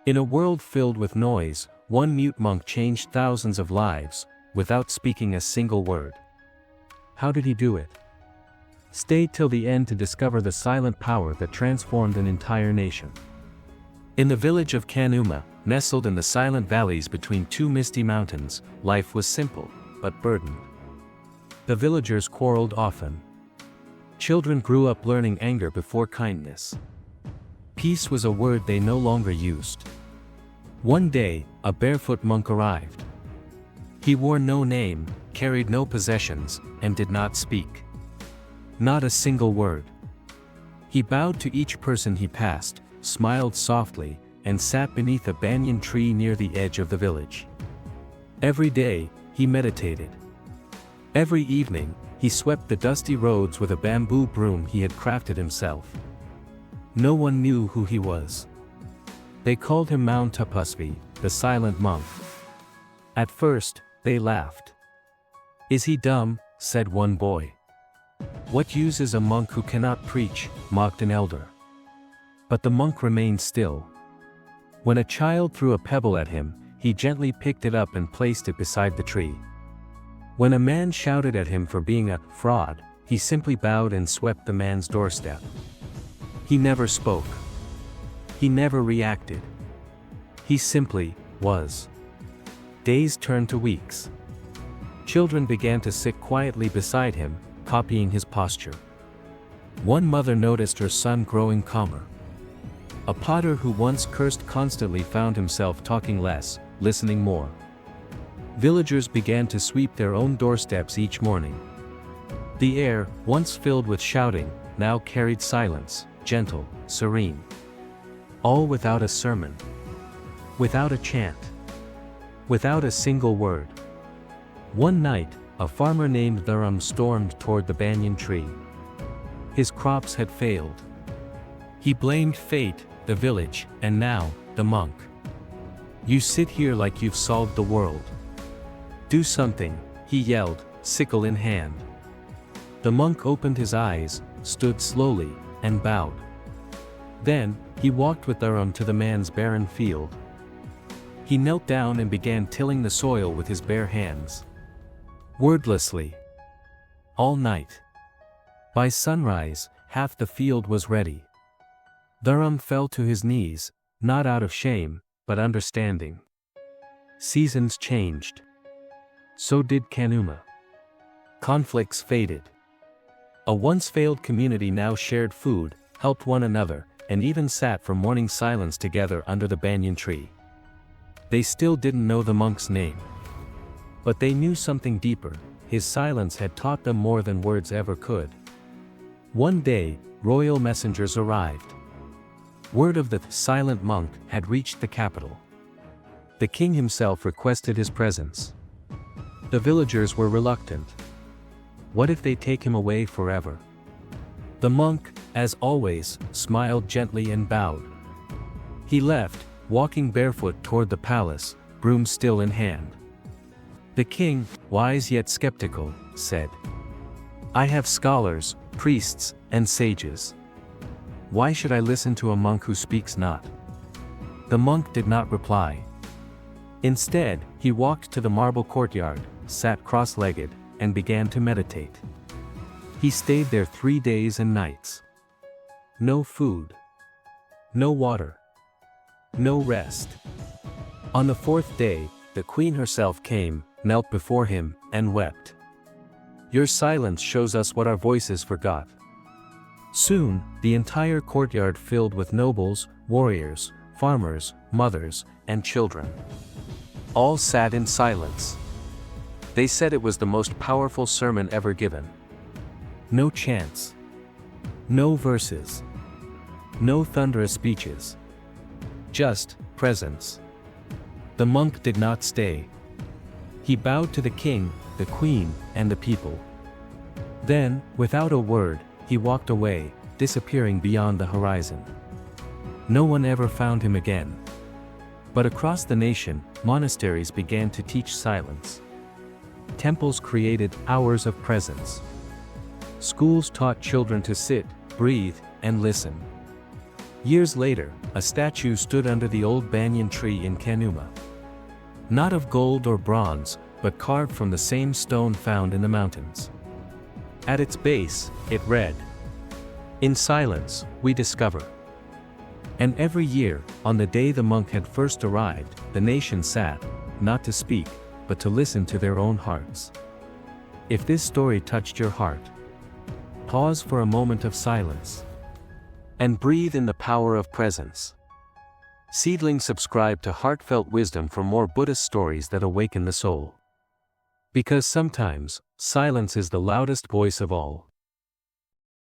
In a world filled with noise, one mute monk changed thousands of lives, without speaking a single word. How did he do it? Stay till the end to discover the silent power that transformed an entire nation. In the village of Kanuma, nestled in the silent valleys between two misty mountains, life was simple, but burdened. The villagers quarreled often. Children grew up learning anger before kindness. Peace was a word they no longer used. One day, a barefoot monk arrived. He wore no name, carried no possessions, and did not speak. Not a single word. He bowed to each person he passed, smiled softly, and sat beneath a banyan tree near the edge of the village. Every day, he meditated. Every evening, he swept the dusty roads with a bamboo broom he had crafted himself. No one knew who he was. They called him Mount Tapasvi, the silent monk. At first, they laughed. "Is he dumb?" said one boy. "What use is a monk who cannot preach?" mocked an elder. But the monk remained still. When a child threw a pebble at him, he gently picked it up and placed it beside the tree. When a man shouted at him for being a fraud, he simply bowed and swept the man's doorstep. He never spoke. He never reacted. He simply was. Days turned to weeks. Children began to sit quietly beside him, copying his posture. One mother noticed her son growing calmer. A potter who once cursed constantly found himself talking less, listening more. Villagers began to sweep their own doorsteps each morning. The air, once filled with shouting, now carried silence, gentle, serene. All without a sermon. Without a chant. Without a single word. One night, a farmer named Dharam stormed toward the banyan tree. His crops had failed. He blamed fate, the village, and now, the monk. "You sit here like you've solved the world. Do something," he yelled, sickle in hand. The monk opened his eyes, stood slowly, and bowed. Then, he walked with Dharam to the man's barren field. He knelt down and began tilling the soil with his bare hands. Wordlessly. All night. By sunrise, half the field was ready. Dharam fell to his knees, not out of shame, but understanding. Seasons changed. So did Kanuma. Conflicts faded. A once failed community now shared food, helped one another, and even sat for morning silence together under the banyan tree. They still didn't know the monk's name. But they knew something deeper. His silence had taught them more than words ever could. One day, royal messengers arrived. Word of the silent monk had reached the capital. The king himself requested his presence. The villagers were reluctant. What if they take him away forever? The monk, as always, smiled gently and bowed. He left, walking barefoot toward the palace, broom still in hand. The king, wise yet skeptical, said, "I have scholars, priests, and sages. Why should I listen to a monk who speaks not?" The monk did not reply. Instead, he walked to the marble courtyard, sat cross-legged, and began to meditate. He stayed there 3 days and nights. No food. No water. No rest. On the 4th day, the queen herself came, knelt before him, and wept. "Your silence shows us what our voices forgot." Soon, the entire courtyard filled with nobles, warriors, farmers, mothers, and children. All sat in silence. They said it was the most powerful sermon ever given. No chants. No verses. No thunderous speeches. Just presence. The monk did not stay. He bowed to the king, the queen, and the people. Then, without a word, he walked away, disappearing beyond the horizon. No one ever found him again. But across the nation, monasteries began to teach silence. Temples created hours of presence. Schools taught children to sit, breathe, and listen. Years later, a statue stood under the old banyan tree in Kanuma. Not of gold or bronze, but carved from the same stone found in the mountains. At its base, it read, "In silence, we discover." And every year, on the day the monk had first arrived, the nation sat, not to speak, but to listen to their own hearts. If this story touched your heart, pause for a moment of silence. And breathe in the power of presence. Seedling, subscribe to Heartfelt Wisdom for more Buddhist stories that awaken the soul. Because sometimes, silence is the loudest voice of all.